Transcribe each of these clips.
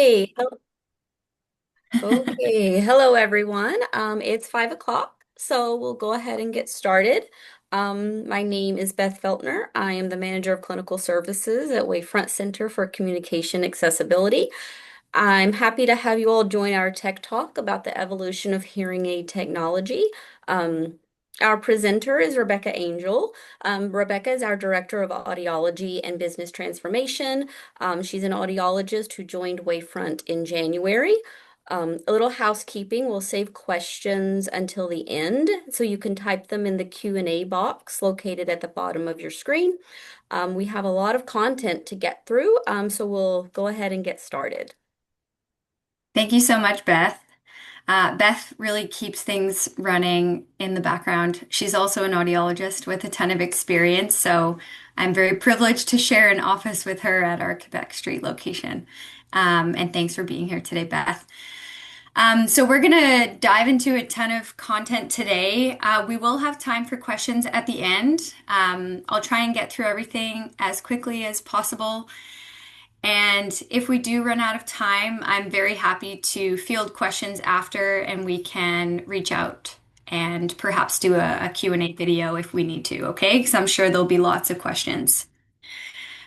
Okay. Okay. Hello, everyone. It's 5 o'clock, so we'll go ahead and get started. My name is Beth Feltner. I am the manager of clinical services at Wavefront Center for Communication Accessibility. I'm happy to have you all join our tech talk about the evolution of hearing aid technology. Um, our presenter is Rebecca Angel. Rebecca is our director of audiology and business transformation. She's an audiologist who joined Wavefront in January. A little housekeeping, we'll save questions until the end, so you can type them in the Q&A box located at the bottom of your screen. We have a lot of content to get through, so we'll go ahead and get started. Thank you so much, Beth. Beth really keeps things running in the background. She's also an audiologist with a ton of experience, so I'm very privileged to share an office with her at our Quebec Street location. And thanks for being here today, Beth. So we're going to dive into a ton of content today. We will have time for questions at the end. I'll try and get through everything as quickly as possible. And if we do run out of time, I'm very happy to field questions after, and we can reach out and perhaps do a Q&A video if we need to, okay? Because I'm sure there'll be lots of questions.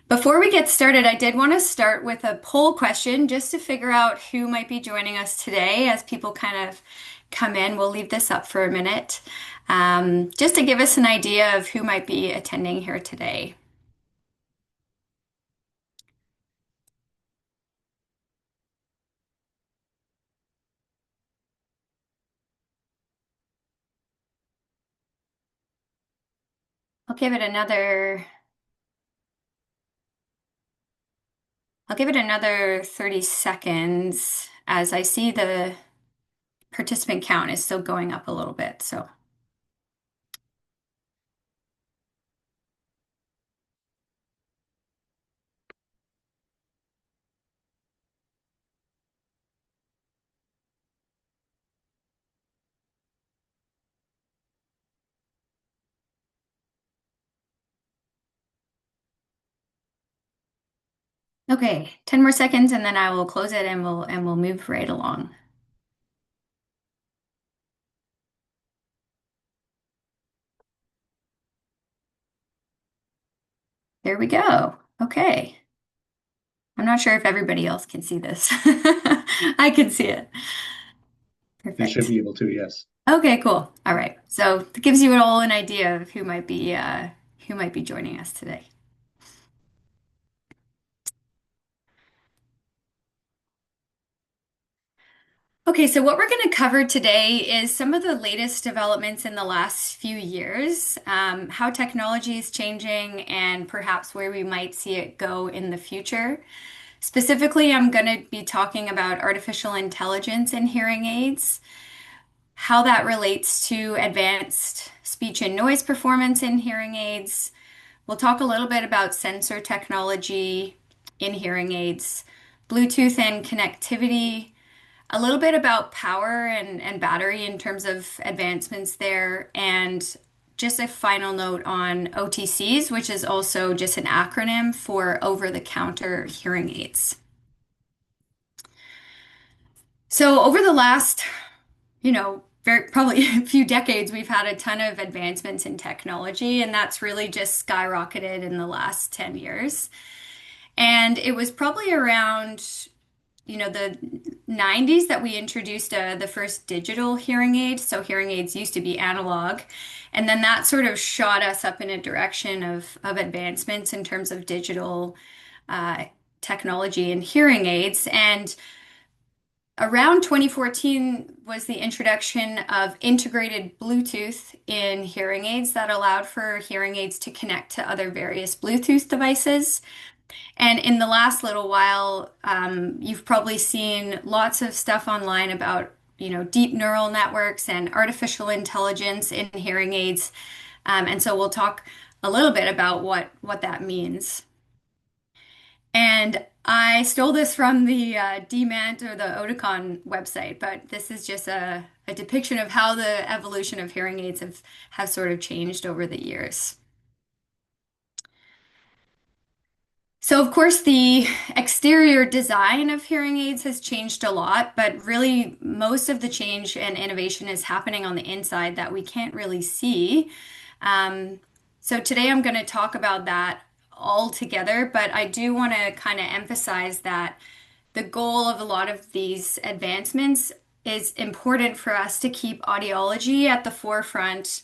Before we get started, I did want to start with a poll question just to figure out who might be joining us today as people kind of come in. We'll leave this up for a minute, just to give us an idea of who might be attending here today. I'll give it another I'll give it another 30 seconds as I see the participant count is still going up a little bit. So okay, 10 more seconds and then I will close it and we'll move right along. There we go. Okay. I'm not sure if everybody else can see this. I can see it. They should Perfect. be able to, yes. Okay, cool. All right. So it gives you all an idea of who might be joining us today. Okay, so what we're going to cover today is some of the latest developments in the last few years, how technology is changing, and perhaps where we might see it go in the future. Specifically, I'm going to be talking about artificial intelligence in hearing aids, how that relates to advanced speech and noise performance in hearing aids. We'll talk a little bit about sensor technology in hearing aids, Bluetooth and connectivity, a little bit about power and battery in terms of advancements there, and just a final note on OTCs, which is also just an acronym for over-the-counter hearing aids. So over the last, very probably a few decades, we've had a ton of advancements in technology, and that's really just skyrocketed in the last 10 years. And it was probably around the 90s that we introduced the first digital hearing aid. So hearing aids used to be analog. And then that sort of shot us up in a direction of advancements in terms of digital uh, technology and hearing aids. And around 2014 was the introduction of integrated Bluetooth in hearing aids that allowed for hearing aids to connect to other various Bluetooth devices. And in the last little while, you've probably seen lots of stuff online about, deep neural networks and artificial intelligence in hearing aids. And so we'll talk a little bit about what that means. And I stole this from the DMANT or the Oticon website, but this is just a depiction of how the evolution of hearing aids have sort of changed over the years. So, of course, the exterior design of hearing aids has changed a lot, but really most of the change and innovation is happening on the inside that we can't really see. Um, so, today I'm going to talk about that all together, but I do want to kind of emphasize that the goal of a lot of these advancements is important for us to keep audiology at the forefront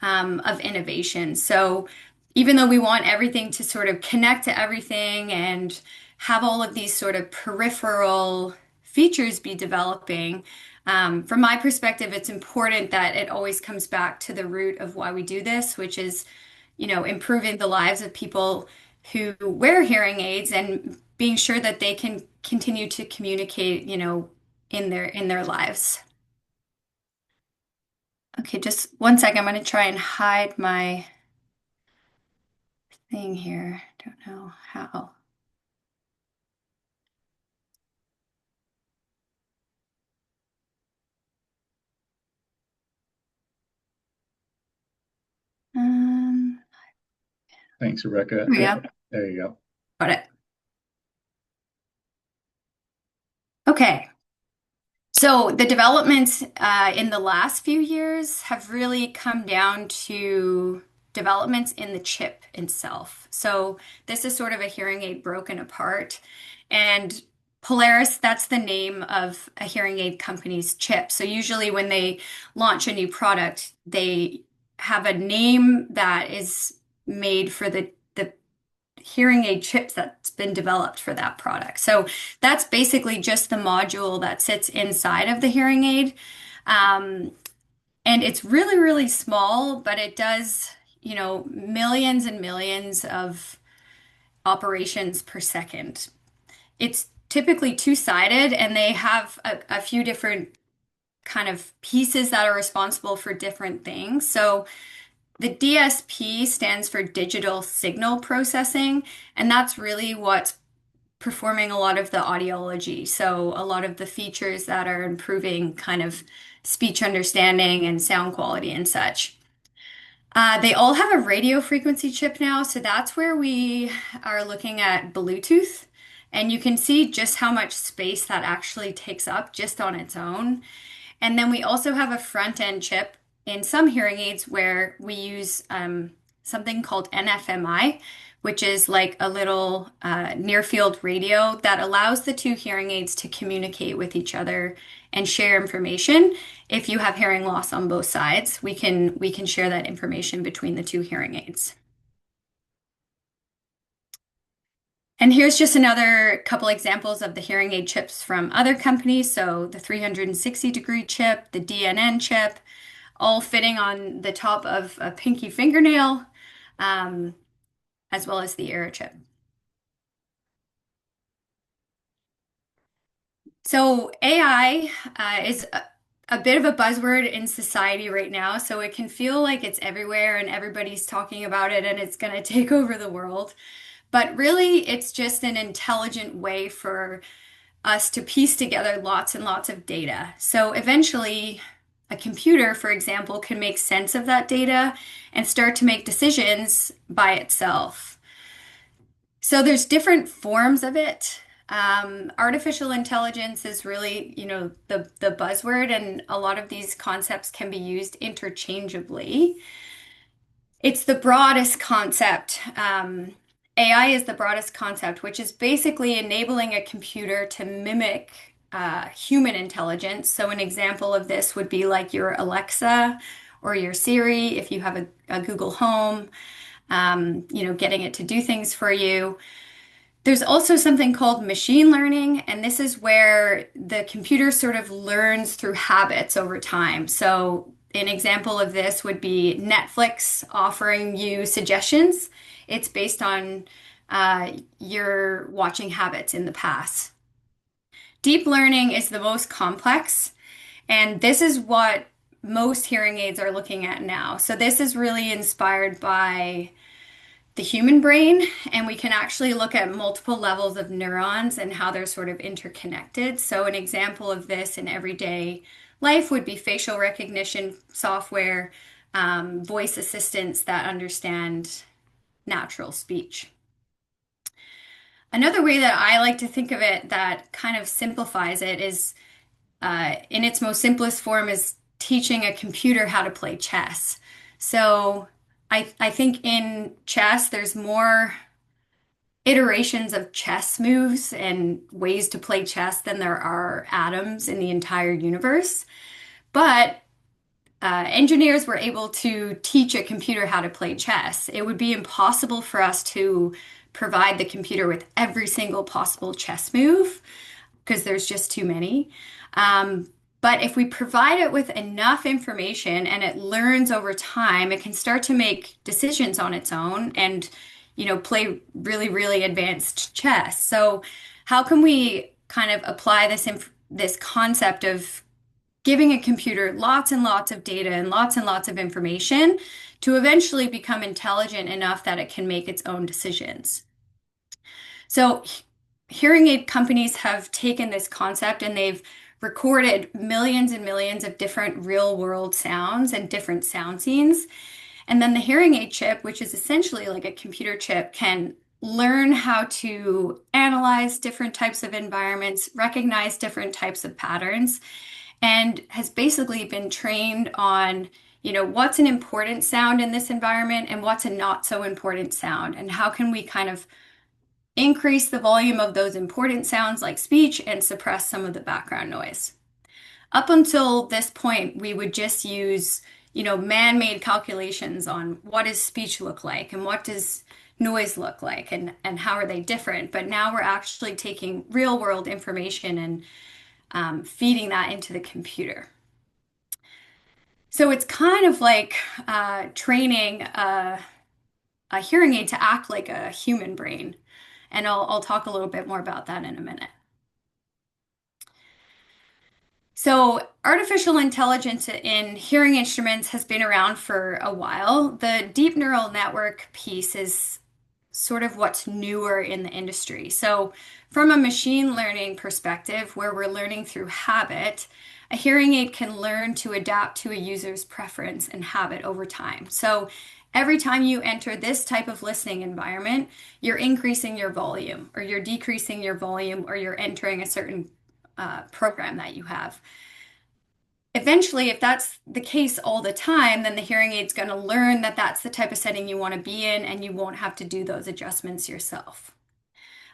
of innovation. So even though we want everything to sort of connect to everything and have all of these sort of peripheral features be developing, from my perspective, it's important that it always comes back to the root of why we do this, which is, improving the lives of people who wear hearing aids and being sure that they can continue to communicate, in their lives. Okay, just one second. I'm going to try and hide my thing here. Don't know how. Um, Thanks, Rebecca. Here we Yep, go. there you go. Got it. Okay. So the developments in the last few years have really come down to developments in the chip itself. So this is sort of a hearing aid broken apart. And Polaris, that's the name of a hearing aid company's chip. So usually when they launch a new product, they have a name that is made for the hearing aid chips that's been developed for that product. So that's basically just the module that sits inside of the hearing aid. Um, and it's really, really small, but it does, millions and millions of operations per second. It's typically two-sided, and they have a few different kind of pieces that are responsible for different things. So the DSP stands for digital signal processing, and that's really what's performing a lot of the audiology. So, a lot of the features that are improving kind of speech understanding and sound quality and such. They all have a radio frequency chip now, so that's where we are looking at Bluetooth. And you can see just how much space that actually takes up just on its own. And then we also have a front end chip in some hearing aids where we use something called NFMI, which is like a little near field radio that allows the two hearing aids to communicate with each other and share information. If you have hearing loss on both sides, we can share that information between the two hearing aids. And here's just another couple examples of the hearing aid chips from other companies. So the 360-degree chip, the DNN chip, all fitting on the top of a pinky fingernail, um, as well as the Aero chip. So AI is a bit of a buzzword in society right now. So it can feel like it's everywhere and everybody's talking about it and it's going to take over the world. But really, it's just an intelligent way for us to piece together lots and lots of data. So eventually, a computer, for example, can make sense of that data and start to make decisions by itself. So there's different forms of it. Artificial intelligence is really, the buzzword, and a lot of these concepts can be used interchangeably. It's the broadest concept. AI is the broadest concept, which is basically enabling a computer to mimic human intelligence. So, an example of this would be like your Alexa or your Siri, if you have a Google Home, getting it to do things for you. There's also something called machine learning, and this is where the computer sort of learns through habits over time. So, an example of this would be Netflix offering you suggestions. It's based on your watching habits in the past. Deep learning is the most complex, and this is what most hearing aids are looking at now. So, this is really inspired by the human brain, and we can actually look at multiple levels of neurons and how they're sort of interconnected. So, an example of this in everyday life would be facial recognition software, voice assistants that understand natural speech. Another way that I like to think of it that kind of simplifies it is, in its most simplest form, is teaching a computer how to play chess. So I think in chess, there's more iterations of chess moves and ways to play chess than there are atoms in the entire universe. But engineers were able to teach a computer how to play chess. It would be impossible for us to provide the computer with every single possible chess move because there's just too many. But if we provide it with enough information and it learns over time, it can start to make decisions on its own and, play really, really advanced chess. So, how can we kind of apply this concept of giving a computer lots and lots of data and lots of information to eventually become intelligent enough that it can make its own decisions? So, hearing aid companies have taken this concept and they've recorded millions and millions of different real world sounds and different sound scenes. And then the hearing aid chip, which is essentially like a computer chip, can learn how to analyze different types of environments, recognize different types of patterns, and has basically been trained on, what's an important sound in this environment and what's a not so important sound, and how can we kind of increase the volume of those important sounds like speech and suppress some of the background noise. Up until this point, we would just use, man-made calculations on what does speech look like and what does noise look like and how are they different. But now we're actually taking real world information and feeding that into the computer. So it's kind of like training a hearing aid to act like a human brain. And I'll talk a little bit more about that in a minute. So, artificial intelligence in hearing instruments has been around for a while. The deep neural network piece is sort of what's newer in the industry. So, from a machine learning perspective, where we're learning through habit, a hearing aid can learn to adapt to a user's preference and habit over time. So, every time you enter this type of listening environment, you're increasing your volume, or you're decreasing your volume, or you're entering a certain program that you have. Eventually, if that's the case all the time, then the hearing aid's going to learn that that's the type of setting you want to be in, and you won't have to do those adjustments yourself.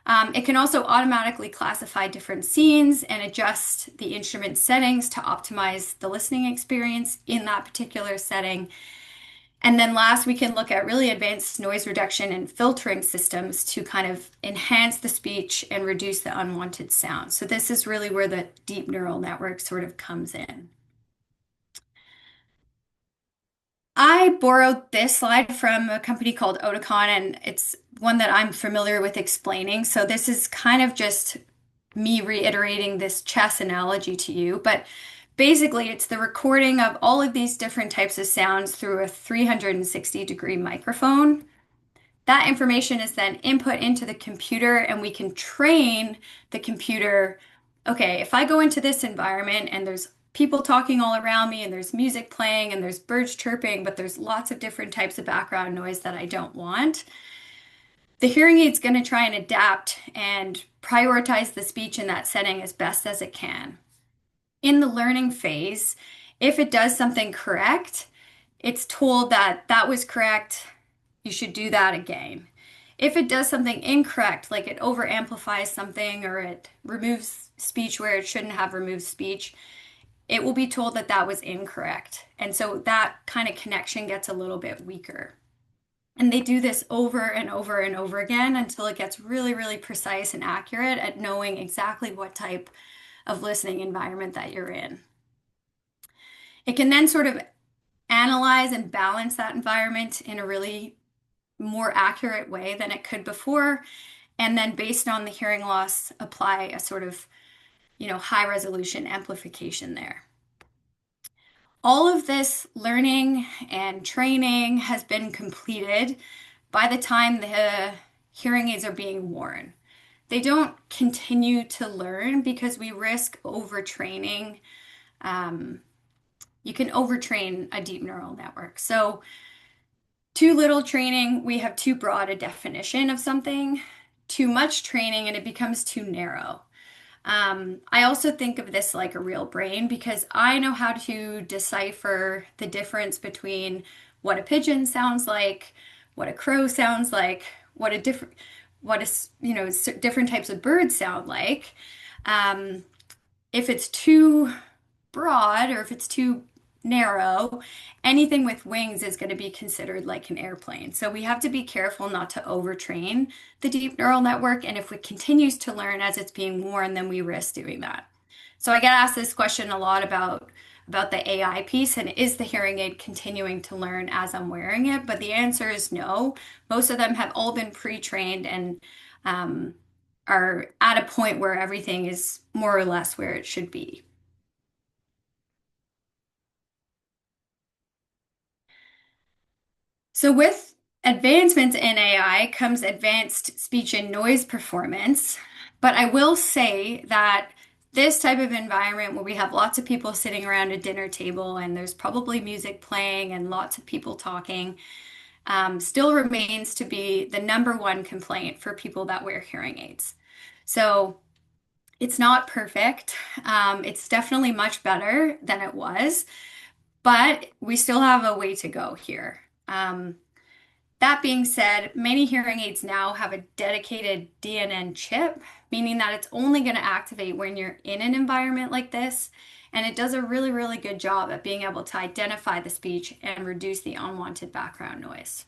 It can also automatically classify different scenes and adjust the instrument settings to optimize the listening experience in that particular setting. And then last, we can look at really advanced noise reduction and filtering systems to kind of enhance the speech and reduce the unwanted sound. So this is really where the deep neural network sort of comes in. I borrowed this slide from a company called Au.D, and it's one that I'm familiar with explaining. So this is kind of just me reiterating this chess analogy to you, but basically it's the recording of all of these different types of sounds through a 360-degree microphone. That information is then input into the computer, and we can train the computer. Okay, if I go into this environment and there's people talking all around me and there's music playing and there's birds chirping, but there's lots of different types of background noise that I don't want, the hearing aid's going to try and adapt and prioritize the speech in that setting as best as it can. In the learning phase, if it does something correct, it's told that that was correct, you should do that again. If it does something incorrect, like it over amplifies something or it removes speech where it shouldn't have removed speech, it will be told that that was incorrect. And so that kind of connection gets a little bit weaker. And they do this over and over and over again until it gets really, really precise and accurate at knowing exactly what type of listening environment that you're in. It can then sort of analyze and balance that environment in a really more accurate way than it could before. And then based on the hearing loss, apply a sort of, high resolution amplification there. All of this learning and training has been completed by the time the hearing aids are being worn. They don't continue to learn because we risk overtraining. You can overtrain a deep neural network. So too little training, we have too broad a definition of something. too much training and it becomes too narrow. I also think of this like a real brain because I know how to decipher the difference between what a pigeon sounds like, what a crow sounds like, what different types of birds sound like. Um, if it's too broad or if it's too narrow, anything with wings is going to be considered like an airplane. So we have to be careful not to overtrain the deep neural network. And if it continues to learn as it's being worn, then we risk doing that. So I get asked this question a lot about the AI piece and is the hearing aid continuing to learn as I'm wearing it? But the answer is no. Most of them have all been pre-trained and um, are at a point where everything is more or less where it should be. So, with advancements in AI comes advanced speech and noise performance. But I will say that this type of environment where we have lots of people sitting around a dinner table and there's probably music playing and lots of people talking, still remains to be the number one complaint for people that wear hearing aids. So, it's not perfect. It's definitely much better than it was, but we still have a way to go here. That being said, many hearing aids now have a dedicated DNN chip, meaning that it's only going to activate when you're in an environment like this. And it does a really, really good job at being able to identify the speech and reduce the unwanted background noise.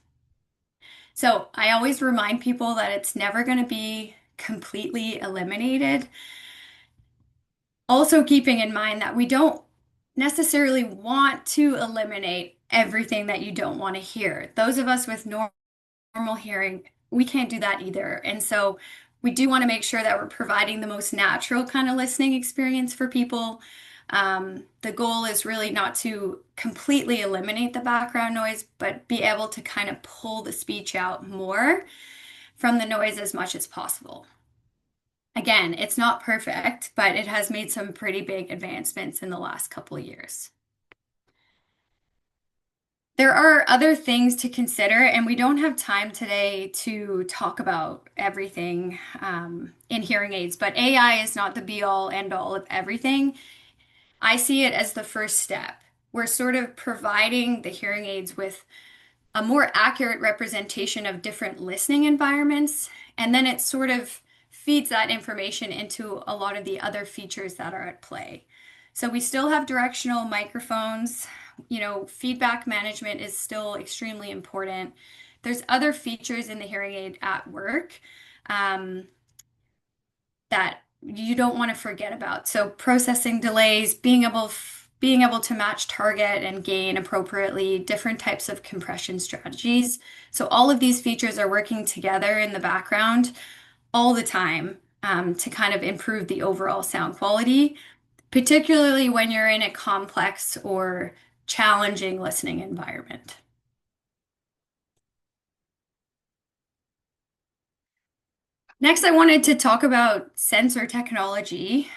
So I always remind people that it's never going to be completely eliminated. Also, keeping in mind that we don't necessarily want to eliminate everything that you don't want to hear. Those of us with normal hearing, we can't do that either. And so we do want to make sure that we're providing the most natural kind of listening experience for people. The goal is really not to completely eliminate the background noise, but be able to kind of pull the speech out more from the noise as much as possible. Again, it's not perfect, but it has made some pretty big advancements in the last couple of years. There are other things to consider, and we don't have time today to talk about everything in hearing aids, but AI is not the be all end all of everything. I see it as the first step. We're sort of providing the hearing aids with a more accurate representation of different listening environments, and then it sort of feeds that information into a lot of the other features that are at play. So we still have directional microphones. Feedback management is still extremely important. There's other features in the hearing aid at work um, that you don't want to forget about. So processing delays, being able to match target and gain appropriately, different types of compression strategies. So all of these features are working together in the background all the time to kind of improve the overall sound quality, particularly when you're in a complex or challenging listening environment. Next, I wanted to talk about sensor technology.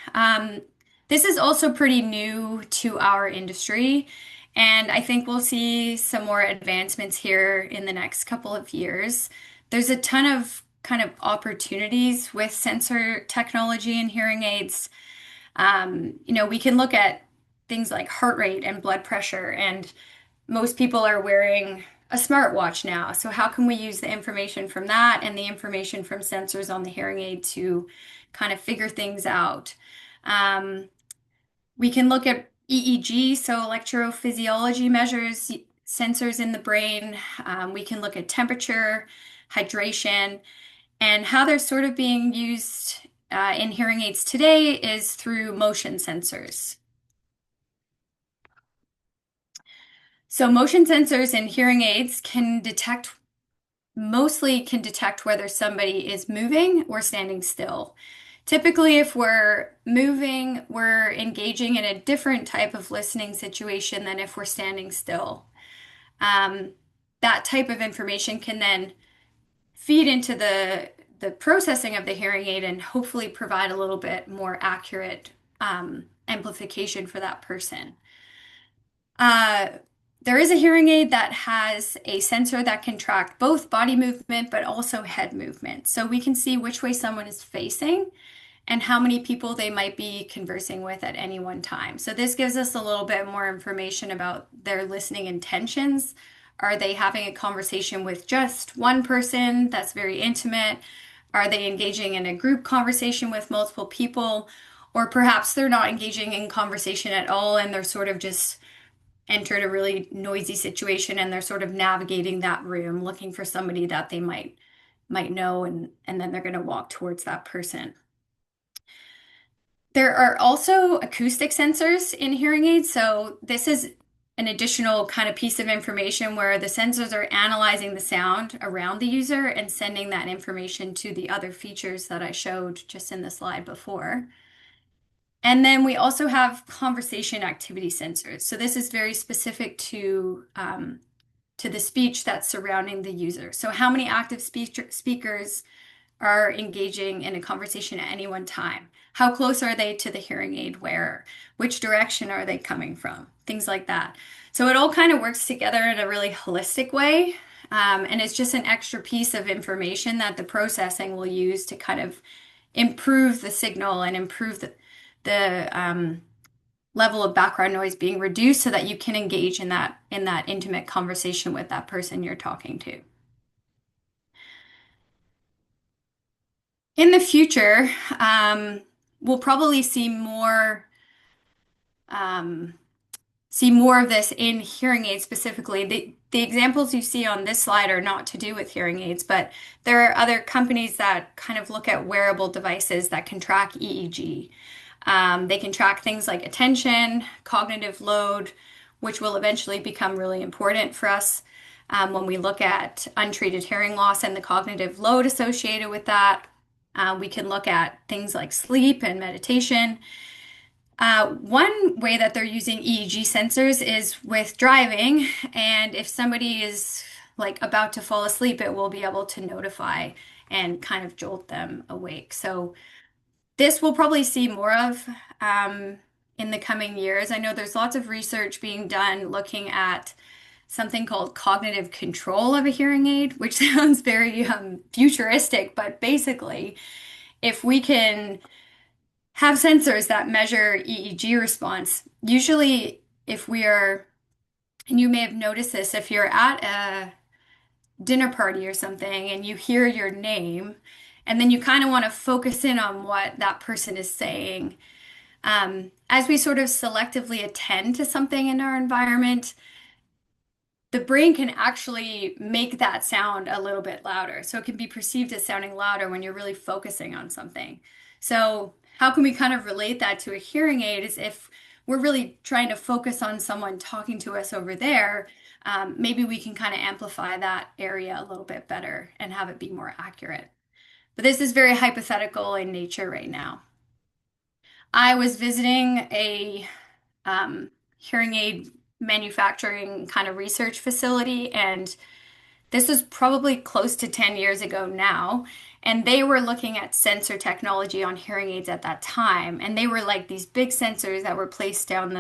This is also pretty new to our industry, and I think we'll see some more advancements here in the next couple of years. There's a ton of kind of opportunities with sensor technology and hearing aids. We can look at things like heart rate and blood pressure, and most people are wearing a smartwatch now. So how can we use the information from that and the information from sensors on the hearing aid to kind of figure things out? Um, we can look at EEG, so electrophysiology measures, sensors in the brain. We can look at temperature, hydration, and how they're sort of being used in hearing aids today is through motion sensors. So motion sensors in hearing aids mostly can detect whether somebody is moving or standing still. Typically, if we're moving, we're engaging in a different type of listening situation than if we're standing still. Um, that type of information can then feed into the processing of the hearing aid and hopefully provide a little bit more accurate amplification for that person. Uh, there is a hearing aid that has a sensor that can track both body movement but also head movement. So we can see which way someone is facing and how many people they might be conversing with at any one time. So this gives us a little bit more information about their listening intentions. Are they having a conversation with just one person that's very intimate? Are they engaging in a group conversation with multiple people? Or perhaps they're not engaging in conversation at all and they're sort of just entered a really noisy situation and they're sort of navigating that room looking for somebody that they might know and then they're going to walk towards that person. There are also acoustic sensors in hearing aids. So this is an additional kind of piece of information where the sensors are analyzing the sound around the user and sending that information to the other features that I showed just in the slide before. And then we also have conversation activity sensors. So this is very specific to the speech that's surrounding the user. So how many active speakers are engaging in a conversation at any one time? How close are they to the hearing aid wearer? Which direction are they coming from? Things like that. So it all kind of works together in a really holistic way. And it's just an extra piece of information that the processing will use to kind of improve the signal and improve the level of background noise being reduced so that you can engage in that intimate conversation with that person you're talking to. In the future, we'll probably um, see more of this in hearing aids specifically. The examples you see on this slide are not to do with hearing aids, but there are other companies that kind of look at wearable devices that can track EEG. They can track things like attention, cognitive load, which will eventually become really important for us when we look at untreated hearing loss and the cognitive load associated with that. We can look at things like sleep and meditation. One way that they're using EEG sensors is with driving, and if somebody is like about to fall asleep, it will be able to notify and kind of jolt them awake. So this we'll probably see more of in the coming years. I know there's lots of research being done looking at something called cognitive control of a hearing aid, which sounds very futuristic, but basically, if we can have sensors that measure EEG response, usually if we are, and you may have noticed this, if you're at a dinner party or something and you hear your name, and then you kind of want to focus in on what that person is saying. As we sort of selectively attend to something in our environment, the brain can actually make that sound a little bit louder. So it can be perceived as sounding louder when you're really focusing on something. So, how can we kind of relate that to a hearing aid is if we're really trying to focus on someone talking to us over there, maybe we can kind of amplify that area a little bit better and have it be more accurate. But this is very hypothetical in nature right now. I was visiting a hearing aid manufacturing kind of research facility, and this was probably close to 10 years ago now. And they were looking at sensor technology on hearing aids at that time. And they were like these big sensors that were placed down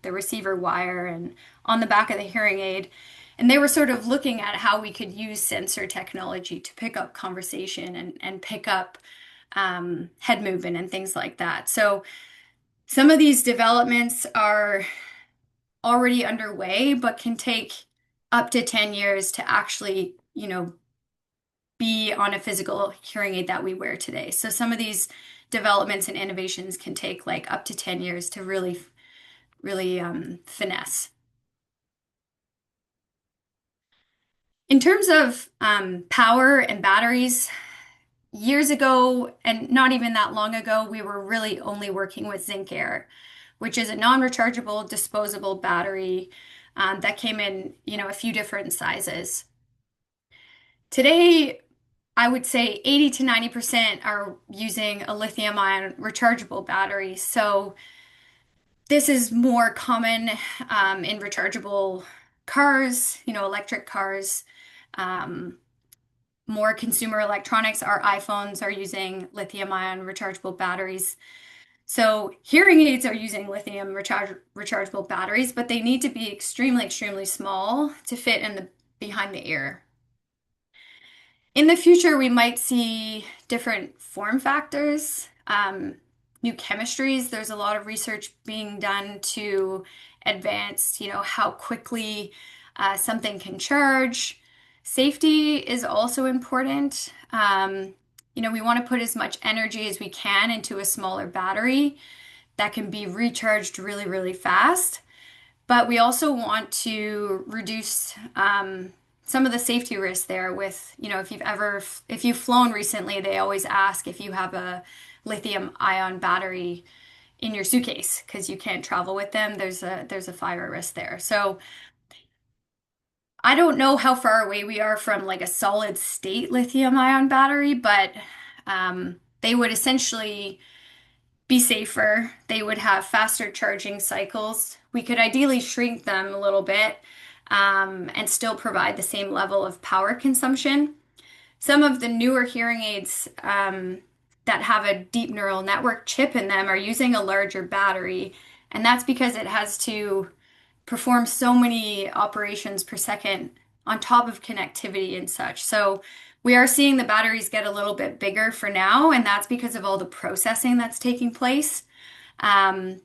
the receiver wire and on the back of the hearing aid. And they were sort of looking at how we could use sensor technology to pick up conversation and pick up head movement and things like that. So some of these developments are already underway, but can take up to 10 years to actually, be on a physical hearing aid that we wear today. So some of these developments and innovations can take like up to 10 years to really finesse. In terms of power and batteries, years ago, and not even that long ago, we were really only working with Zinc Air, which is a non-rechargeable disposable battery that came in, a few different sizes. Today, I would say 80 to 90% are using a lithium ion rechargeable battery. So this is more common in rechargeable cars, electric cars. Um, More consumer electronics, our iPhones are using lithium ion rechargeable batteries. So hearing aids are using lithium rechargeable batteries, but they need to be extremely, extremely small to fit in the behind the ear. In the future, we might see different form factors, new chemistries. There's a lot of research being done to advance, how quickly something can charge. Safety is also important. We want to put as much energy as we can into a smaller battery that can be recharged really, really fast. But we also want to reduce some of the safety risks there with, if you've flown recently, they always ask if you have a lithium ion battery in your suitcase because you can't travel with them. There's a fire risk there. So I don't know how far away we are from like a solid state lithium ion battery, but they would essentially be safer. They would have faster charging cycles. We could ideally shrink them a little bit and still provide the same level of power consumption. Some of the newer hearing aids that have a deep neural network chip in them are using a larger battery, and that's because it has to perform so many operations per second on top of connectivity and such. So we are seeing the batteries get a little bit bigger for now, and that's because of all the processing that's taking place. Um,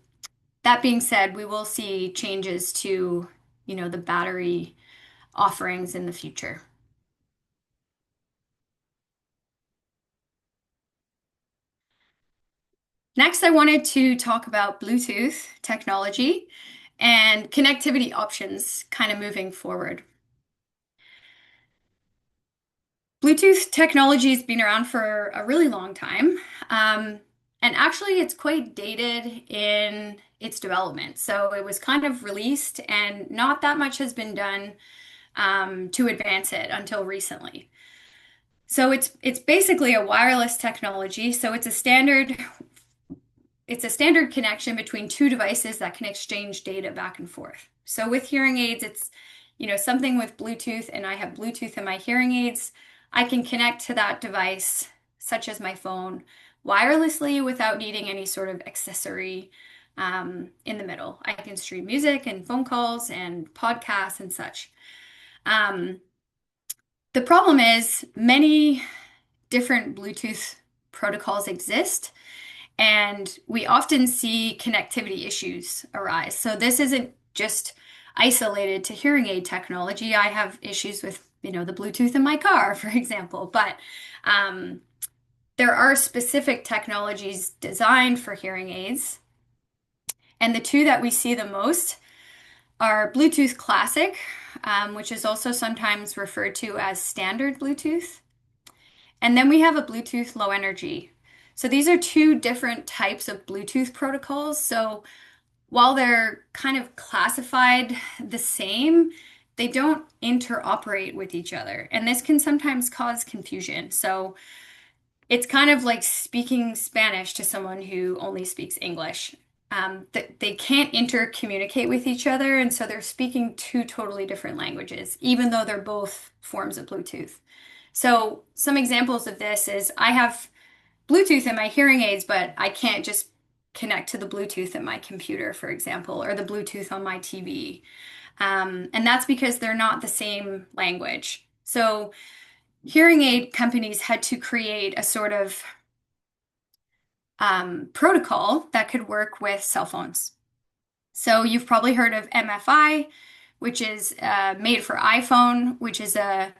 that being said, we will see changes to, the battery offerings in the future. Next, I wanted to talk about Bluetooth technology and connectivity options kind of moving forward. Bluetooth technology has been around for a really long time. And actually, it's quite dated in its development. So it was kind of released, and not that much has been done to advance it until recently. So it's basically a wireless technology. So it's a standard connection between two devices that can exchange data back and forth. So with hearing aids, it's something with Bluetooth, and I have Bluetooth in my hearing aids. I can connect to that device, such as my phone, wirelessly without needing any sort of accessory in the middle. I can stream music and phone calls and podcasts and such. Um, the problem is many different Bluetooth protocols exist, and we often see connectivity issues arise. So this isn't just isolated to hearing aid technology. I have issues with, the Bluetooth in my car, for example, but um, there are specific technologies designed for hearing aids. And the two that we see the most are Bluetooth Classic, which is also sometimes referred to as standard Bluetooth. And then we have a Bluetooth Low Energy. So these are two different types of Bluetooth protocols. So while they're kind of classified the same, they don't interoperate with each other. And this can sometimes cause confusion. So it's kind of like speaking Spanish to someone who only speaks English. They can't intercommunicate with each other, and so they're speaking two totally different languages, even though they're both forms of Bluetooth. So some examples of this is I have Bluetooth in my hearing aids, but I can't just connect to the Bluetooth in my computer, for example, or the Bluetooth on my TV. And that's because they're not the same language. So hearing aid companies had to create a sort of protocol that could work with cell phones. So you've probably heard of MFI, which is made for iPhone, which is a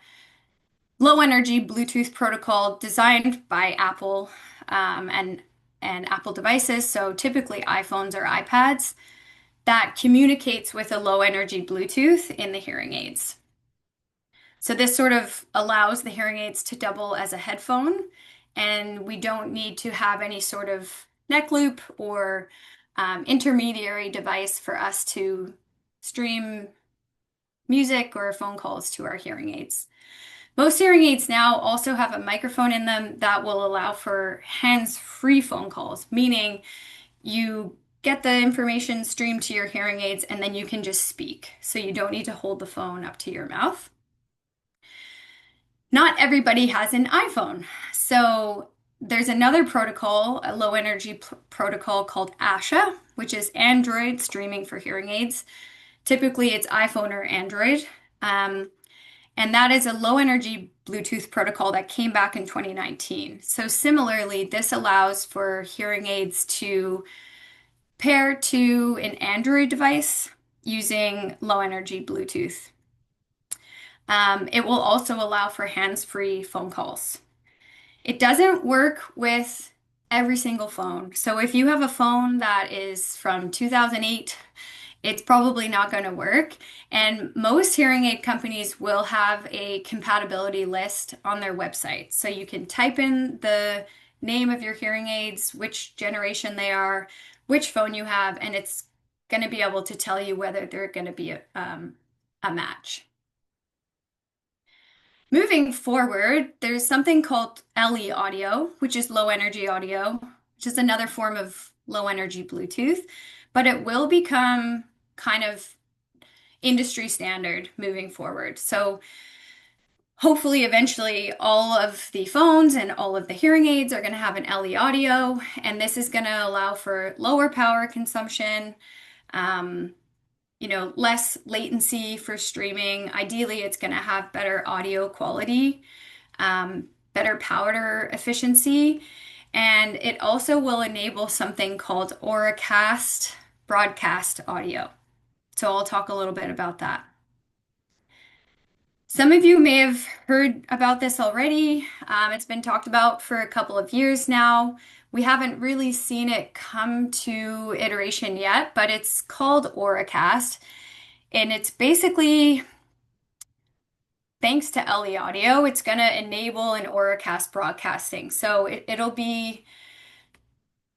low energy Bluetooth protocol designed by Apple and Apple devices. So typically iPhones or iPads that communicates with a low energy Bluetooth in the hearing aids. So this sort of allows the hearing aids to double as a headphone, and we don't need to have any sort of neck loop or intermediary device for us to stream music or phone calls to our hearing aids. Most hearing aids now also have a microphone in them that will allow for hands-free phone calls, meaning you get the information streamed to your hearing aids and then you can just speak. So you don't need to hold the phone up to your mouth. Not everybody has an iPhone. So There's another protocol, a low energy protocol called ASHA, which is Android streaming for hearing aids. Typically, it's iPhone or Android. Um, and that is a low energy Bluetooth protocol that came back in 2019. So, similarly, this allows for hearing aids to pair to an Android device using low energy Bluetooth. It will also allow for hands-free phone calls. It doesn't work with every single phone. So if you have a phone that is from 2008, it's probably not going to work. And most hearing aid companies will have a compatibility list on their website. So you can type in the name of your hearing aids, which generation they are, which phone you have, and it's going to be able to tell you whether they're going to be a match. Moving forward, there's something called LE audio, which is low energy audio, which is another form of low energy Bluetooth, but it will become kind of industry standard moving forward. So hopefully, eventually, all of the phones and all of the hearing aids are going to have an LE audio, and this is going to allow for lower power consumption, um, less latency for streaming. Ideally, it's going to have better audio quality, better powder efficiency, and it also will enable something called Auracast broadcast audio. So I'll talk a little bit about that. Some of you may have heard about this already. It's been talked about for a couple of years now. We haven't really seen it come to iteration yet, but it's called Auracast, and it's basically thanks to LE Audio, it's going to enable an Auracast broadcasting. So it'll be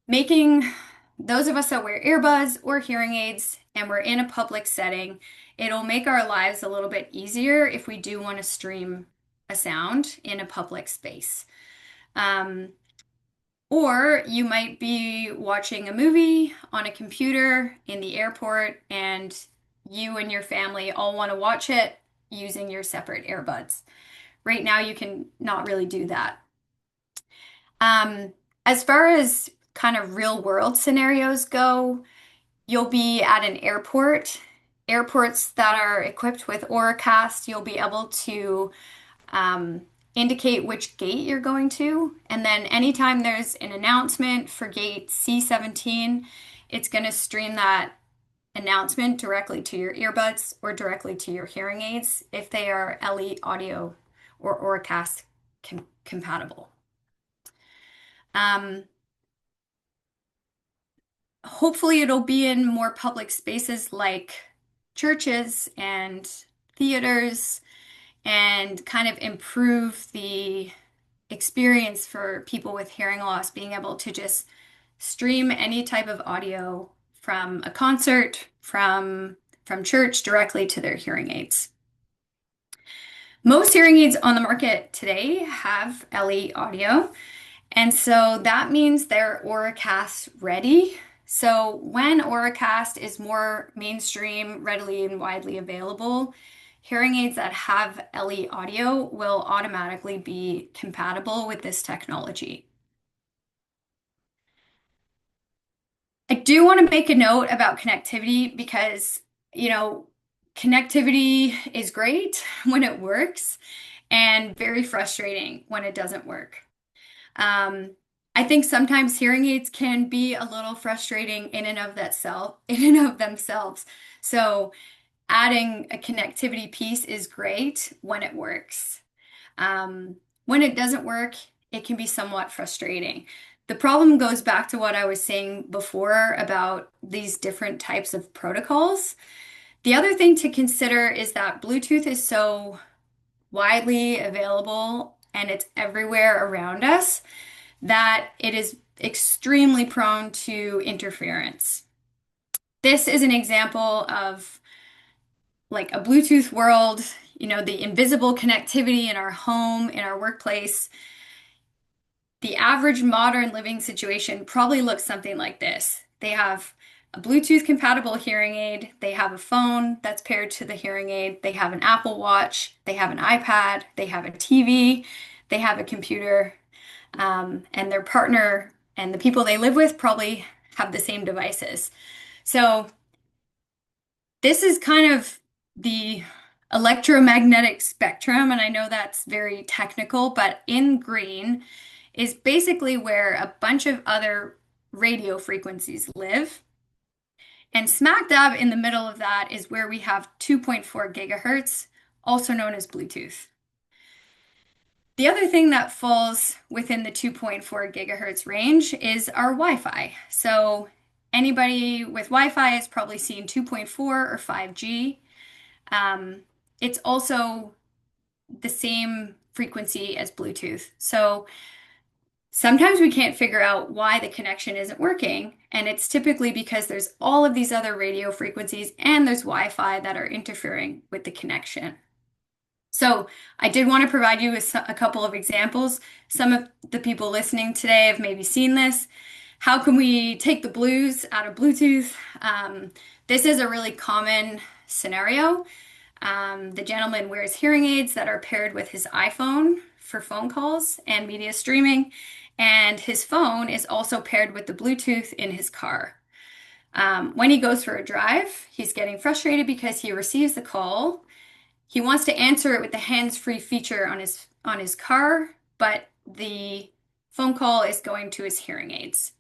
making those of us that wear earbuds or hearing aids and we're in a public setting, it'll make our lives a little bit easier if we do want to stream a sound in a public space. Or you might be watching a movie on a computer in the airport and you and your family all want to watch it using your separate earbuds. Right now, you can not really do that. As far as kind of real world scenarios go, you'll be at an airport. Airports that are equipped with Auracast, you'll be able to indicate which gate you're going to. And then anytime there's an announcement for gate C17, it's going to stream that announcement directly to your earbuds or directly to your hearing aids if they are LE audio or Auracast compatible. Hopefully, it'll be in more public spaces like churches and theaters and kind of improve the experience for people with hearing loss, being able to just stream any type of audio from a concert, from church directly to their hearing aids. Most hearing aids on the market today have LE audio, and so that means they're Auracast ready. So when Auracast is more mainstream, readily and widely available, hearing aids that have LE audio will automatically be compatible with this technology. I do want to make a note about connectivity because, connectivity is great when it works and very frustrating when it doesn't work. I think sometimes hearing aids can be a little frustrating in and of themselves. So adding a connectivity piece is great when it works. When it doesn't work, it can be somewhat frustrating. The problem goes back to what I was saying before about these different types of protocols. The other thing to consider is that Bluetooth is so widely available and it's everywhere around us that it is extremely prone to interference. This is an example of like a Bluetooth world, the invisible connectivity in our home, in our workplace. The average modern living situation probably looks something like this. They have a Bluetooth compatible hearing aid, they have a phone that's paired to the hearing aid, they have an Apple Watch, they have an iPad, they have a TV, they have a computer. and their partner and the people they live with probably have the same devices. So this is kind of the electromagnetic spectrum, and I know that's very technical, but in green is basically where a bunch of other radio frequencies live. And smack dab in the middle of that is where we have 2.4 gigahertz, also known as Bluetooth. The other thing that falls within the 2.4 gigahertz range is our Wi-Fi. So anybody with Wi-Fi has probably seen 2.4 or 5G. It's also the same frequency as Bluetooth. So sometimes we can't figure out why the connection isn't working, and it's typically because there's all of these other radio frequencies and there's Wi-Fi that are interfering with the connection. So I did want to provide you with a couple of examples. Some of the people listening today have maybe seen this. How can we take the blues out of Bluetooth? This is a really common scenario. The gentleman wears hearing aids that are paired with his iPhone for phone calls and media streaming, and his phone is also paired with the Bluetooth in his car. When he goes for a drive, he's getting frustrated because he receives the call. He wants to answer it with the hands-free feature on his car, but the phone call is going to his hearing aids.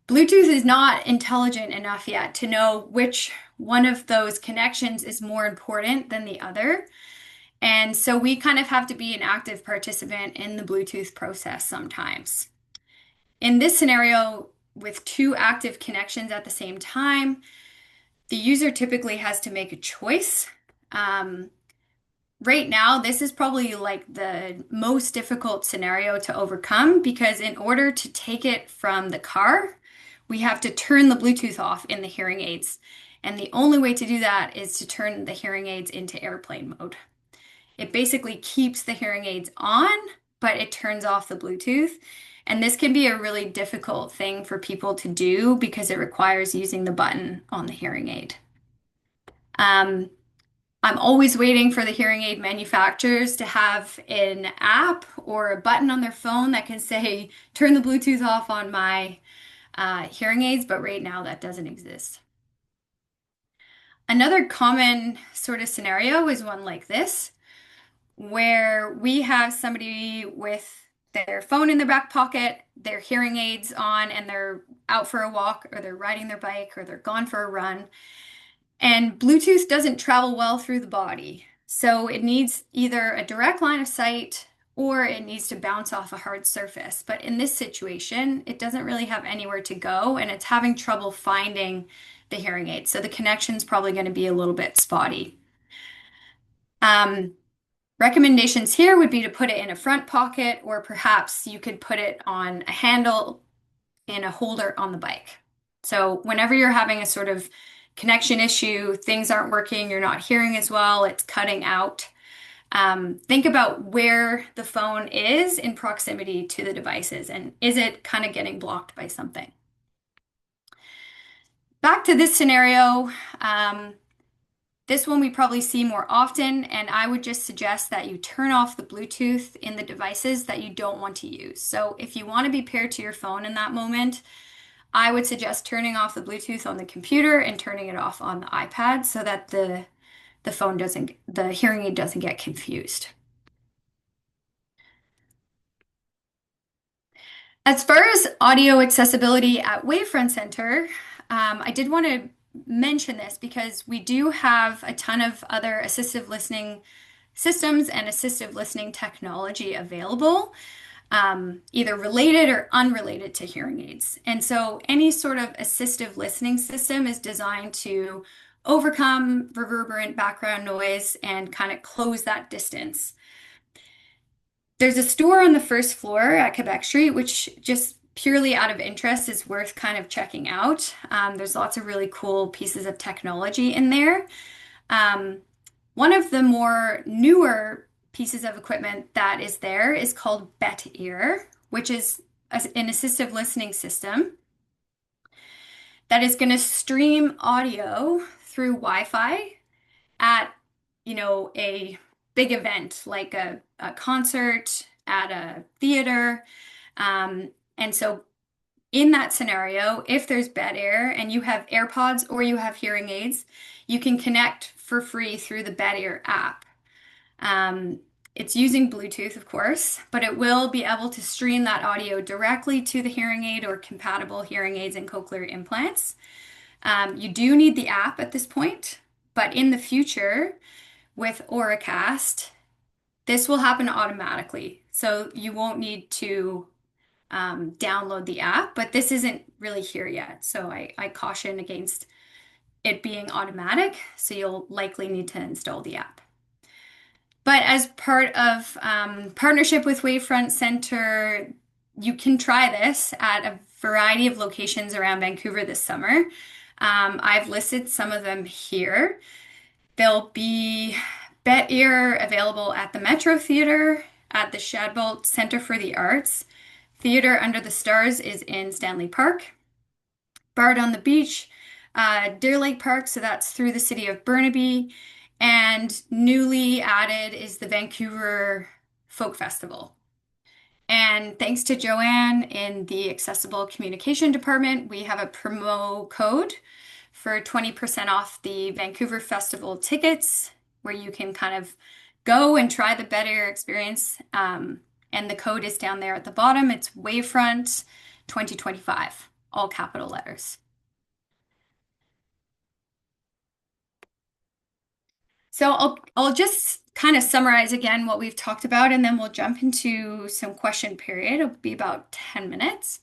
Bluetooth is not intelligent enough yet to know which one of those connections is more important than the other. And so we kind of have to be an active participant in the Bluetooth process sometimes. In this scenario, with two active connections at the same time, the user typically has to make a choice. Right now, this is probably like the most difficult scenario to overcome because in order to take it from the car, we have to turn the Bluetooth off in the hearing aids. And the only way to do that is to turn the hearing aids into airplane mode. It basically keeps the hearing aids on, but it turns off the Bluetooth. And this can be a really difficult thing for people to do because it requires using the button on the hearing aid. I'm always waiting for the hearing aid manufacturers to have an app or a button on their phone that can say, turn the Bluetooth off on my hearing aids, but right now that doesn't exist. Another common sort of scenario is one like this, where we have somebody with their phone in their back pocket, their hearing aids on, and they're out for a walk, or they're riding their bike, or they're gone for a run. And Bluetooth doesn't travel well through the body. So it needs either a direct line of sight or it needs to bounce off a hard surface. But in this situation, it doesn't really have anywhere to go and it's having trouble finding the hearing aid. So the connection's probably going to be a little bit spotty. Recommendations here would be to put it in a front pocket, or perhaps you could put it on a handle in a holder on the bike. So whenever you're having a sort of connection issue, things aren't working, you're not hearing as well, it's cutting out. Think about where the phone is in proximity to the devices and is it kind of getting blocked by something? Back to this scenario, this one we probably see more often, and I would just suggest that you turn off the Bluetooth in the devices that you don't want to use. So if you want to be paired to your phone in that moment, I would suggest turning off the Bluetooth on the computer and turning it off on the iPad so that the hearing aid doesn't get confused. As far as audio accessibility at Wavefront Center, I did want to mention this because we do have a ton of other assistive listening systems and assistive listening technology available, either related or unrelated to hearing aids. And so any sort of assistive listening system is designed to overcome reverberant background noise and kind of close that distance. There's a store on the first floor at Quebec Street, which just purely out of interest is worth kind of checking out. There's lots of really cool pieces of technology in there. One of the more newer pieces of equipment that is there is called Ear, which is an assistive listening system that is going to stream audio through Wi-Fi at, a big event like a concert at a theater. And so in that scenario, if there's bad air and you have AirPods or you have hearing aids, you can connect for free through the Bad Ear app. Um, it's using Bluetooth, of course, but it will be able to stream that audio directly to the hearing aid or compatible hearing aids and cochlear implants. You do need the app at this point, but in the future, with Auracast, this will happen automatically. So you won't need to download the app, but this isn't really here yet. So I caution against it being automatic. So you'll likely need to install the app. But as part of partnership with Wavefront Center, you can try this at a variety of locations around Vancouver this summer. I've listed some of them here. There'll be Bet Ear available at the Metro Theatre, at the Shadbolt Center for the Arts. Theatre Under the Stars is in Stanley Park. Bard on the Beach, Deer Lake Park, so that's through the city of Burnaby. And newly added is the Vancouver Folk Festival. And thanks to Joanne in the Accessible Communication Department, we have a promo code for 20% off the Vancouver Festival tickets, where you can kind of go and try the better experience. And the code is down there at the bottom. It's Wavefront 2025, all capital letters. So I'll just kind of summarize again what we've talked about, and then we'll jump into some question period. It'll be about 10 minutes.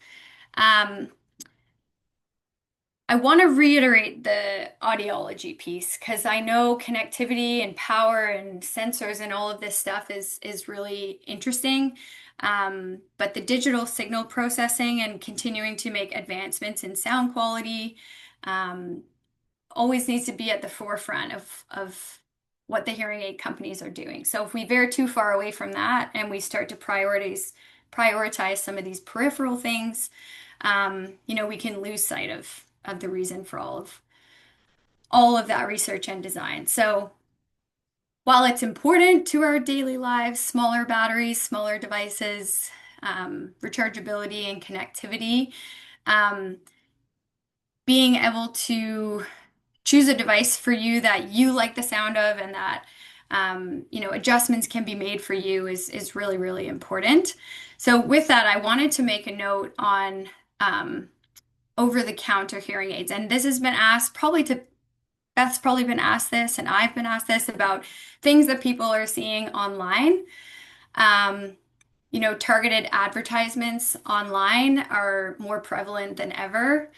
I want to reiterate the audiology piece because I know connectivity and power and sensors and all of this stuff is really interesting. But the digital signal processing and continuing to make advancements in sound quality always needs to be at the forefront of what the hearing aid companies are doing. So if we veer too far away from that and we start to prioritize some of these peripheral things, we can lose sight of the reason for all of that research and design. So while it's important to our daily lives, smaller batteries, smaller devices, rechargeability and connectivity, being able to choose a device for you that you like the sound of and that adjustments can be made for you is really, really important. So with that, I wanted to make a note on over-the-counter hearing aids. And this has been asked Beth's probably been asked this, and I've been asked this about things that people are seeing online. Targeted advertisements online are more prevalent than ever.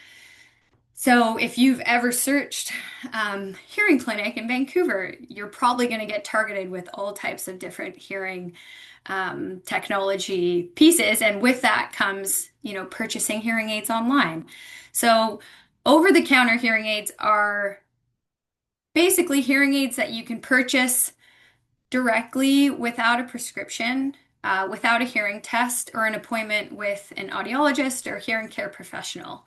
So if you've ever searched hearing clinic in Vancouver, you're probably going to get targeted with all types of different hearing technology pieces. And with that comes, purchasing hearing aids online. So over-the-counter hearing aids are basically hearing aids that you can purchase directly without a prescription, without a hearing test or an appointment with an audiologist or hearing care professional.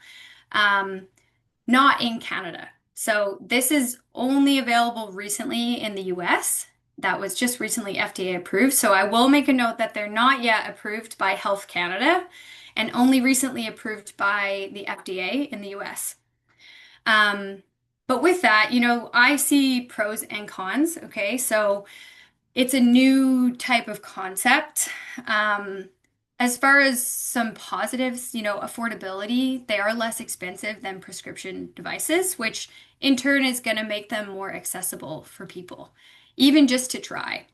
Not in Canada. So this is only available recently in the US. That was just recently FDA approved. So I will make a note that they're not yet approved by Health Canada and only recently approved by the FDA in the US. But with that, I see pros and cons. Okay. So it's a new type of concept. As far as some positives, affordability, they are less expensive than prescription devices, which in turn is going to make them more accessible for people, even just to try.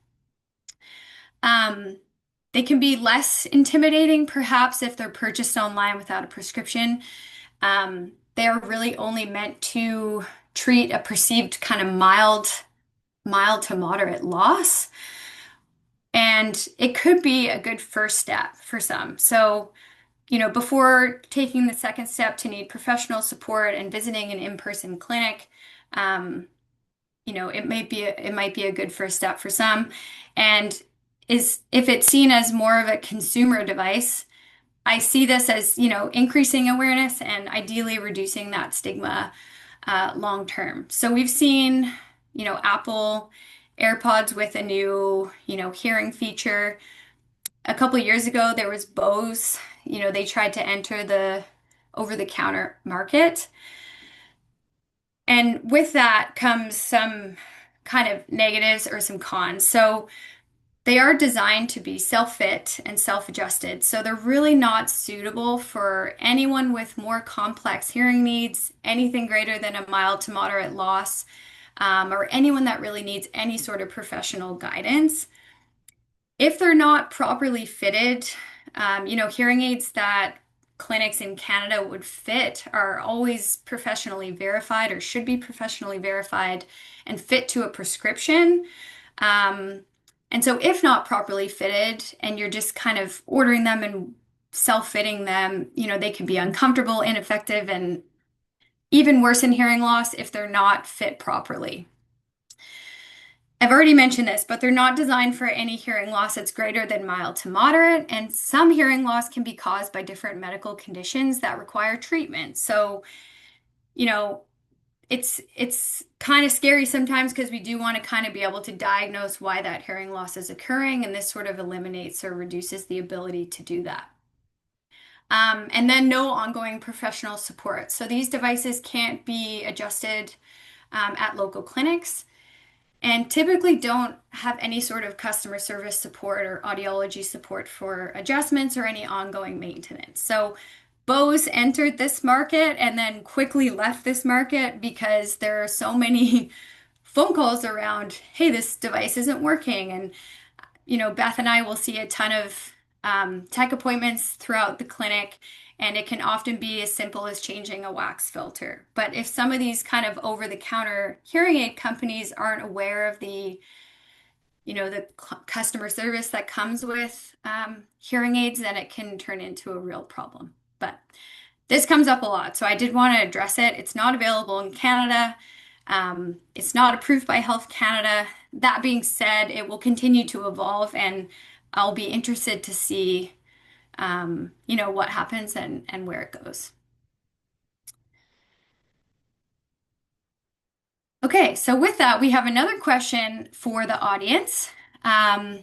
They can be less intimidating, perhaps, if they're purchased online without a prescription. They are really only meant to treat a perceived kind of mild to moderate loss. And it could be a good first step for some. So, before taking the second step to need professional support and visiting an in-person clinic, it might be a good first step for some. And if it's seen as more of a consumer device, I see this as, increasing awareness and ideally reducing that stigma long term. So we've seen, Apple AirPods with a new, hearing feature. A couple years ago, there was Bose, They tried to enter the over-the-counter market. And with that comes some kind of negatives or some cons. So they are designed to be self-fit and self-adjusted. So they're really not suitable for anyone with more complex hearing needs, anything greater than a mild to moderate loss, or anyone that really needs any sort of professional guidance. If they're not properly fitted, hearing aids that clinics in Canada would fit are always professionally verified or should be professionally verified and fit to a prescription. Um, and so, if not properly fitted and you're just kind of ordering them and self-fitting them, they can be uncomfortable, ineffective, and even worse in hearing loss if they're not fit properly. I've already mentioned this, but they're not designed for any hearing loss that's greater than mild to moderate, and some hearing loss can be caused by different medical conditions that require treatment. So, you know, it's kind of scary sometimes because we do want to kind of be able to diagnose why that hearing loss is occurring, and this sort of eliminates or reduces the ability to do that. And then no ongoing professional support. So these devices can't be adjusted at local clinics and typically don't have any sort of customer service support or audiology support for adjustments or any ongoing maintenance. So Bose entered this market and then quickly left this market because there are so many phone calls around, hey, this device isn't working. And, Beth and I will see a ton of tech appointments throughout the clinic, and it can often be as simple as changing a wax filter. But if some of these kind of over-the-counter hearing aid companies aren't aware of the customer service that comes with hearing aids, then it can turn into a real problem. But this comes up a lot, so I did want to address it. It's not available in Canada. It's not approved by Health Canada. That being said, it will continue to evolve, and I'll be interested to see, what happens and where it goes. Okay, so with that, we have another question for the audience. Um,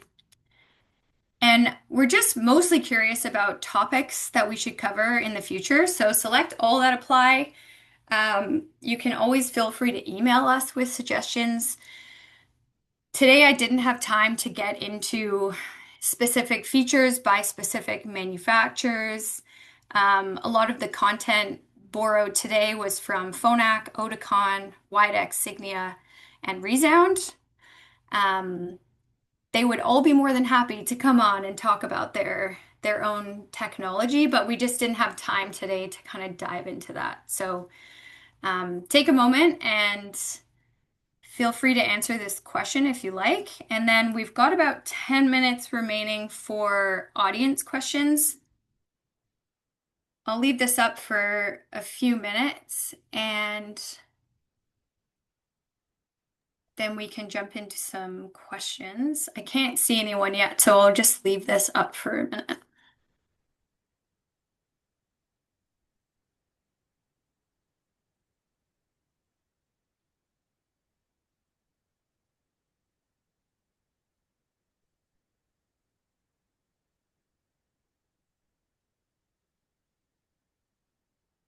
and we're just mostly curious about topics that we should cover in the future. So select all that apply. You can always feel free to email us with suggestions. Today, I didn't have time to get into specific features by specific manufacturers. A lot of the content borrowed today was from Phonak, Oticon, Widex, Signia, and Resound. Um, they would all be more than happy to come on and talk about their own technology, but we just didn't have time today to kind of dive into that. So take a moment and feel free to answer this question if you like. And then we've got about 10 minutes remaining for audience questions. I'll leave this up for a few minutes and then we can jump into some questions. I can't see anyone yet, so I'll just leave this up for a minute.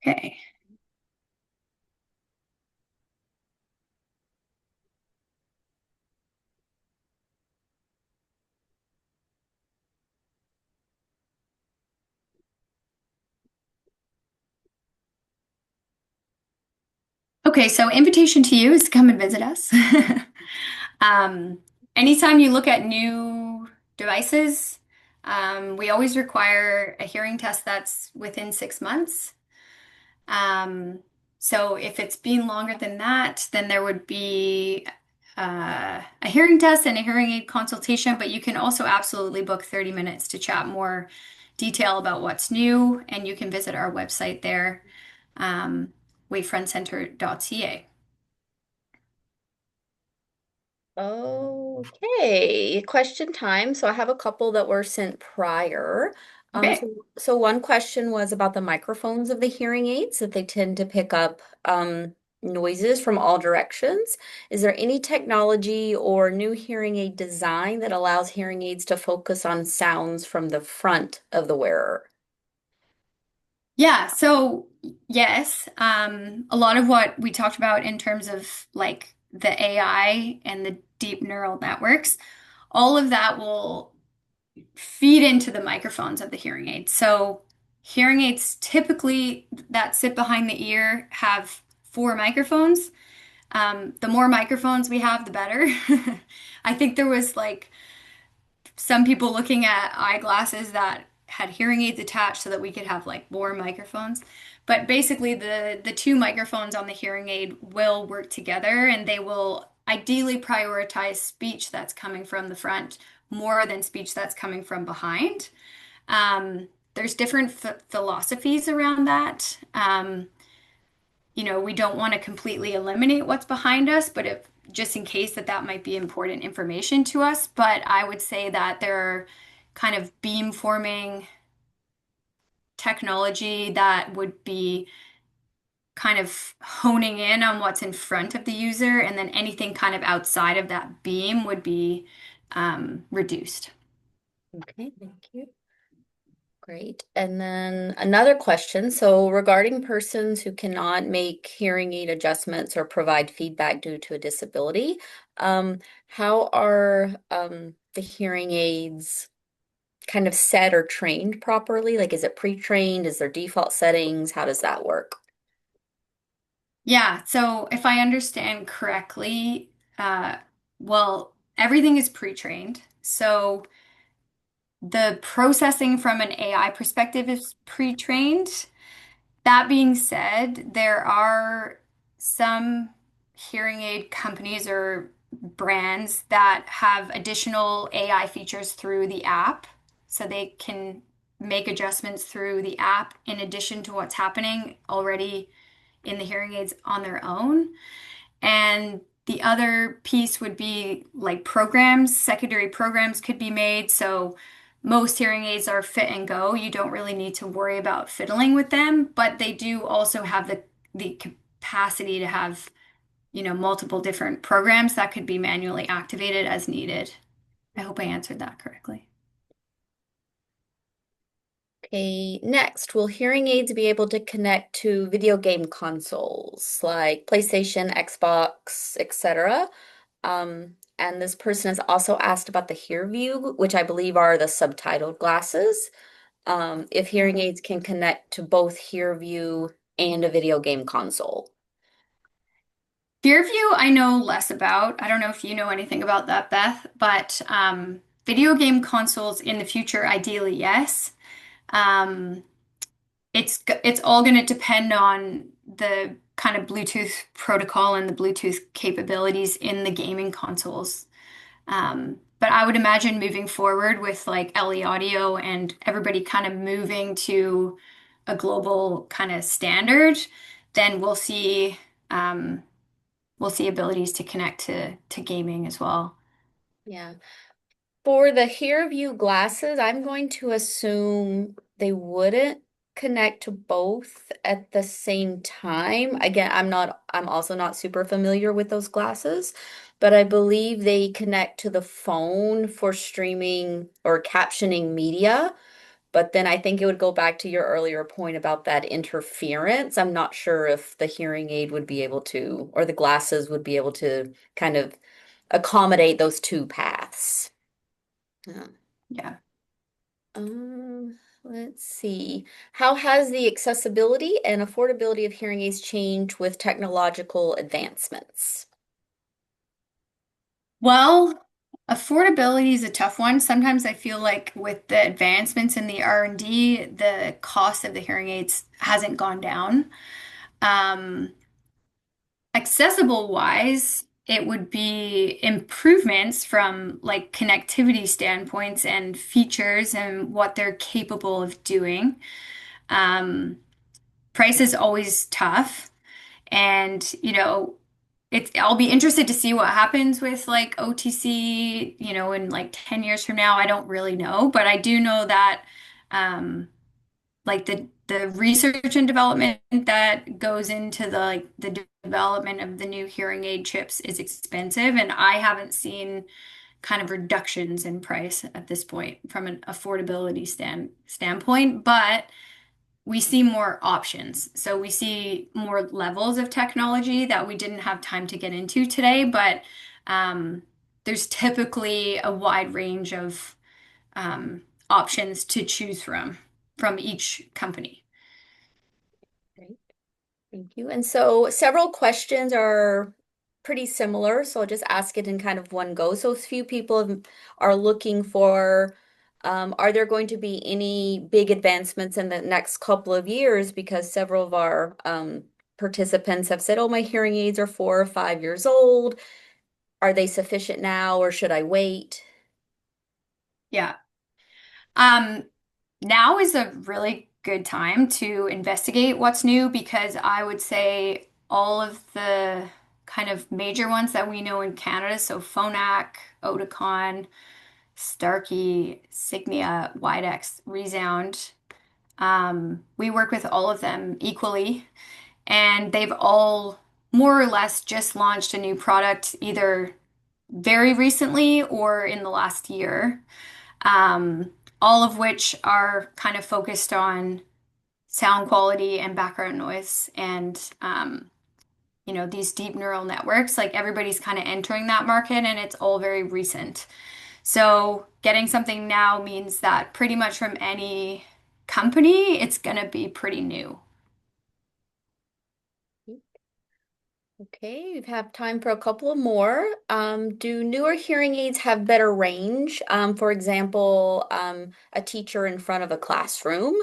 Okay. Okay, so invitation to you is to come and visit us. Um, anytime you look at new devices, we always require a hearing test that's within 6 months. Um, so if it's been longer than that, then there would be a hearing test and a hearing aid consultation, but you can also absolutely book 30 minutes to chat more detail about what's new, and you can visit our website there, wavefrontcenter.ca. Okay, question time. So I have a couple that were sent prior. Um, Okay. so, so one question was about the microphones of the hearing aids, that they tend to pick up noises from all directions. Is there any technology or new hearing aid design that allows hearing aids to focus on sounds from the front of the wearer? Yeah, so yes, a lot of what we talked about in terms of like the AI and the deep neural networks, all of that will feed into the microphones of the hearing aids. So hearing aids typically that sit behind the ear have four microphones. The more microphones we have, the better. I think there was like some people looking at eyeglasses that had hearing aids attached so that we could have like more microphones. But basically the two microphones on the hearing aid will work together and they will ideally prioritize speech that's coming from the front more than speech that's coming from behind. There's different philosophies around that. We don't want to completely eliminate what's behind us, but if just in case that might be important information to us. But I would say that there are kind of beam forming technology that would be kind of honing in on what's in front of the user, and then anything kind of outside of that beam would be reduced. Okay, thank you. Great. And then another question. So regarding persons who cannot make hearing aid adjustments or provide feedback due to a disability, how are the hearing aids kind of set or trained properly? Like, is it pre-trained? Is there default settings? How does that work? Yeah, so if I understand correctly, well, everything is pre-trained. So the processing from an AI perspective is pre-trained. That being said, there are some hearing aid companies or brands that have additional AI features through the app. So they can make adjustments through the app in addition to what's happening already in the hearing aids on their own. And the other piece would be like programs, secondary programs could be made. So most hearing aids are fit and go. You don't really need to worry about fiddling with them, but they do also have the capacity to have, multiple different programs that could be manually activated as needed. I hope I answered that correctly. Okay, next, will hearing aids be able to connect to video game consoles like PlayStation, Xbox, etc.? And this person has also asked about the HearView, which I believe are the subtitled glasses. If hearing aids can connect to both HearView and a video game console. Fearview, I know less about. I don't know if you know anything about that, Beth, but video game consoles in the future, ideally, yes. Um, it's all going to depend on the kind of Bluetooth protocol and the Bluetooth capabilities in the gaming consoles. But I would imagine moving forward with like LE audio and everybody kind of moving to a global kind of standard, then we'll see abilities to connect to gaming as well. Yeah. For the HearView glasses, I'm going to assume they wouldn't connect to both at the same time. Again, I'm also not super familiar with those glasses, but I believe they connect to the phone for streaming or captioning media. But then I think it would go back to your earlier point about that interference. I'm not sure if the hearing aid would be able to, or the glasses would be able to kind of accommodate those two paths. Yeah. Yeah. Let's see. How has the accessibility and affordability of hearing aids changed with technological advancements? Well, affordability is a tough one. Sometimes I feel like with the advancements in the R&D, the cost of the hearing aids hasn't gone down. Um, Accessible wise, it would be improvements from like connectivity standpoints and features and what they're capable of doing. Um, Price is always tough. And, I'll be interested to see what happens with like OTC, in like 10 years from now. I don't really know, but I do know that um like the research and development that goes into the development of the new hearing aid chips is expensive, and I haven't seen kind of reductions in price at this point from an affordability standpoint, but we see more options. So we see more levels of technology that we didn't have time to get into today, but um, there's typically a wide range of options to choose from each company. Great. Thank you. And so several questions are pretty similar, so I'll just ask it in kind of one go. So a few people are looking for, are there going to be any big advancements in the next couple of years? Because several of our participants have said, oh, my hearing aids are 4 or 5 years old. Are they sufficient now, or should I wait? Yeah. Um, Now is a really good time to investigate what's new because I would say all of the kind of major ones that we know in Canada, so Phonak, Oticon, Starkey, Signia, Widex, Resound, we work with all of them equally, and they've all more or less just launched a new product either very recently or in the last year, um, all of which are kind of focused on sound quality and background noise and these deep neural networks. Like everybody's kind of entering that market and it's all very recent. So getting something now means that pretty much from any company, it's going to be pretty new. Okay, we have time for a couple of more. Do newer hearing aids have better range? For example, a teacher in front of a classroom.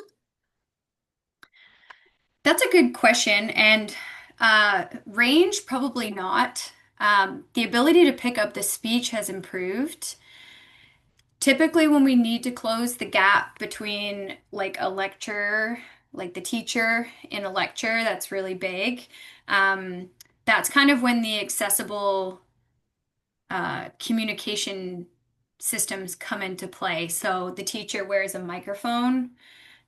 That's a good question. And range, probably not. The ability to pick up the speech has improved. Typically, when we need to close the gap between like a lecture, like the teacher in a lecture, that's really big. Um, that's kind of when the accessible communication systems come into play. So the teacher wears a microphone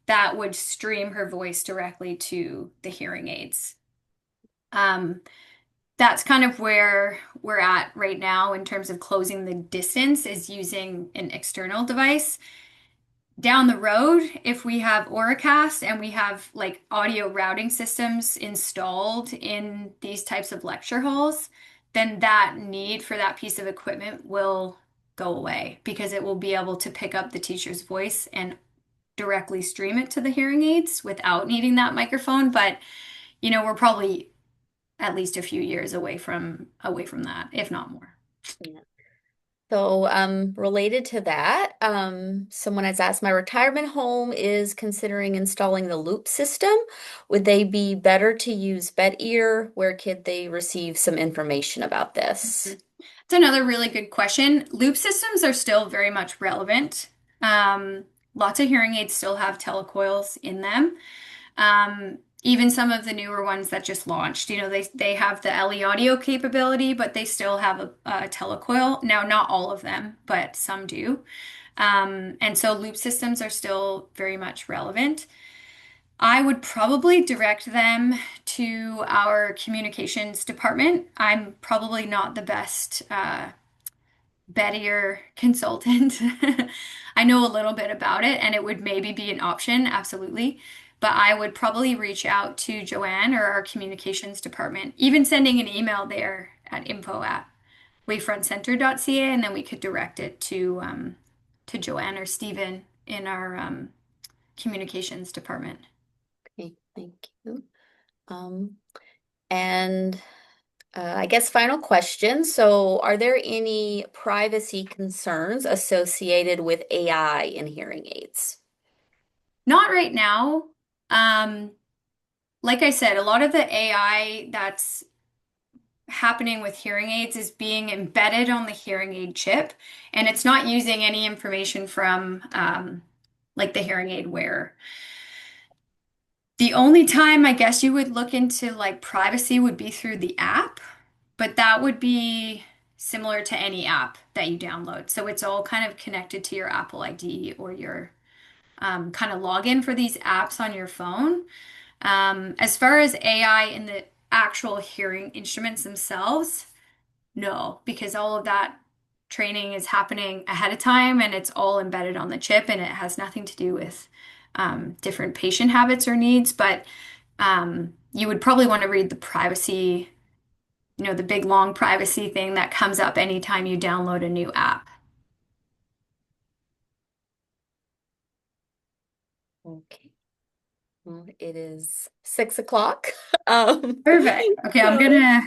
that would stream her voice directly to the hearing aids. Um, that's kind of where we're at right now in terms of closing the distance is using an external device. Down the road, if we have Auracast and we have like audio routing systems installed in these types of lecture halls, then that need for that piece of equipment will go away because it will be able to pick up the teacher's voice and directly stream it to the hearing aids without needing that microphone. But we're probably at least a few years away from that, if not more. Yeah. So, related to that, someone has asked, my retirement home is considering installing the loop system. Would they be better to use bed ear? Where could they receive some information about this? It's another really good question. Loop systems are still very much relevant. Um, Lots of hearing aids still have telecoils in them. Even some of the newer ones that just launched, they have the LE audio capability, but they still have a telecoil. Now, not all of them, but some do. And so loop systems are still very much relevant. I would probably direct them to our communications department. I'm probably not the best Bettier consultant. I know a little bit about it and it would maybe be an option, absolutely. But I would probably reach out to Joanne or our communications department, even sending an email there at info@wavefrontcenter.ca, and then we could direct it to Joanne or Stephen in our communications department. Okay, thank you. Um, and I guess final question. So, are there any privacy concerns associated with AI in hearing aids? Not right now. Um, like I said, a lot of the AI that's happening with hearing aids is being embedded on the hearing aid chip, and it's not using any information from like the hearing aid wearer. The only time I guess you would look into like privacy would be through the app, but that would be similar to any app that you download. So it's all kind of connected to your Apple ID or your kind of login for these apps on your phone. As far as AI in the actual hearing instruments themselves, no, because all of that training is happening ahead of time and it's all embedded on the chip and it has nothing to do with different patient habits or needs, but you would probably want to read the privacy, the big long privacy thing that comes up anytime you download a new app. Okay. Well, it is 6 o'clock. Um, Perfect. Okay, I'm so gonna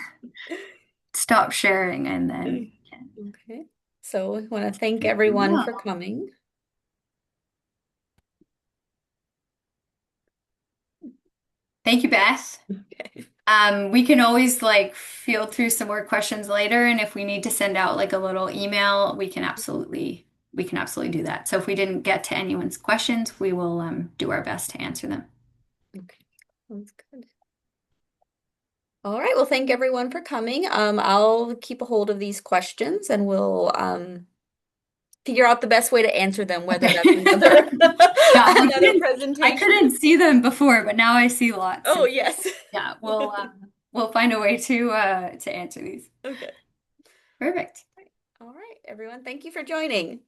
stop sharing and then. okay. So I want to thank everyone for coming. Thank you, Beth. Okay. We can always like field through some more questions later, and if we need to send out like a little email, we can absolutely do that. So if we didn't get to anyone's questions, we will do our best to answer them. Okay. Sounds good. All right. Well, thank everyone for coming. I'll keep a hold of these questions and we'll figure out the best way to answer them, whether that's Okay. another Yeah, another I presentation. couldn't see them before, but now I see lots. Oh, And yes. yeah, we'll find a way to answer these. Okay. Perfect. All right, everyone. Thank you for joining.